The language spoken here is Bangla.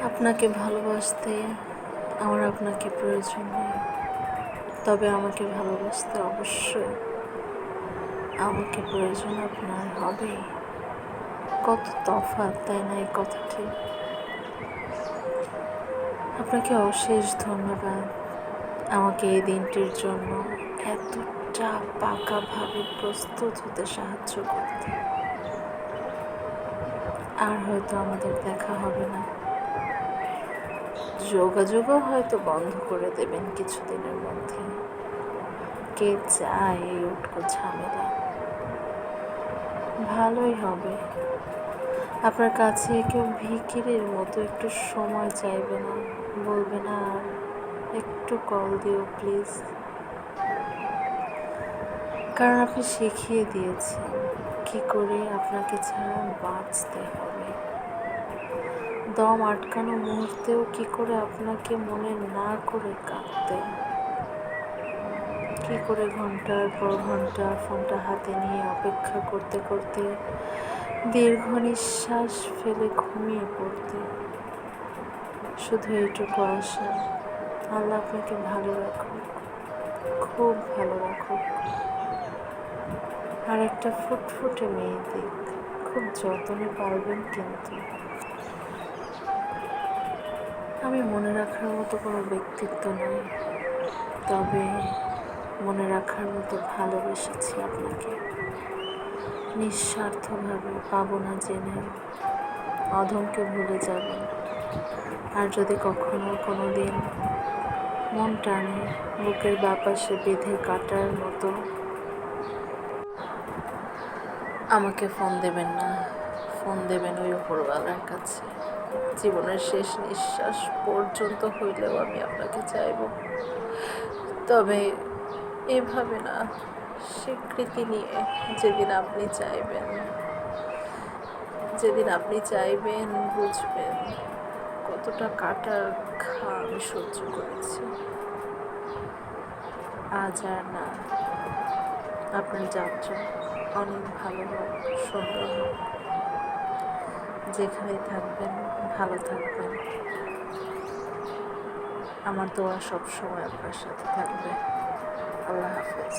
আপনাকে ভালোবাসতে আমার আপনাকে প্রয়োজন নেই, তবে আমাকে ভালোবাসতে অবশ্যই আমাকে প্রয়োজন আপনার হবেই। কত তফাৎ, তাই না এই কথাটি? আপনাকে অশেষ ধন্যবাদ আমাকে এই দিনটির জন্য এতটা পাকাভাবে প্রস্তুত হতে সাহায্য করতে। আর হয়তো আমাদের দেখা হবে না, যোগাযোগও হয়তো বন্ধ করে দেবেন কিছুদিনের মধ্যে। কে চায় এই উটকো ঝামেলা? ভালোই হবে। আপনার কাছে কেউ ভিখিরির মতো একটু সময় চাইবে না, বলবে না আর একটু কল দিও প্লিজ। কারণ আপনি শিখিয়ে দিয়েছেন কি করে আপনাকে ছাড়া বাঁচতে হবে। দম আটকানো মুহূর্তেও কি করে আপনাকে মনে না করে কাঁদতে, কি করে ঘন্টার পর ঘন্টা ফোনটা হাতে নিয়ে অপেক্ষা করতে করতে দীর্ঘ নিঃশ্বাস ফেলে ঘুমিয়ে পড়তে। শুধু এইটুকু আশা, আল্লাহ আপনাকে ভালো রাখুক, খুব ভালো রাখুক, আর একটা ফুটফুটে মেয়ে দিক। খুব যত্নে পালবেন কিন্তু। আমি মনে রাখার মতো কোনো ব্যক্তিত্ব নয়, তবে মনে রাখার মতো ভালোবেসেছি আপনাকে নিঃস্বার্থভাবে। পাবো না জেনে অধমকে ভুলে যাবেন। আর যদি কখনো কোনো দিন মন টানে বুকের বাপাশে বেঁধে কাটার মতো, আমাকে ফোন দেবেন না, ফোন দেবেন ওই উপরওয়ালার কাছে। জীবনের শেষ নিঃশ্বাস পর্যন্ত হইলেও আমি আপনাকে চাইব, তবে এভাবে না, স্বীকৃতি নিয়ে। যেদিন আপনি চাইবেন, যেদিন আপনি চাইবেন, বুঝবেন কতটা কাটার ঘা আমি সহ্য করেছি। আজ আর না। আপনার যাত্রা অনেক ভালো হোক, সুন্দর হোক। যেখানেই থাকবেন ভালো থাকবেন। আমার দোয়া সবসময় আপনার সাথে থাকবে। আল্লাহ হাফেজ।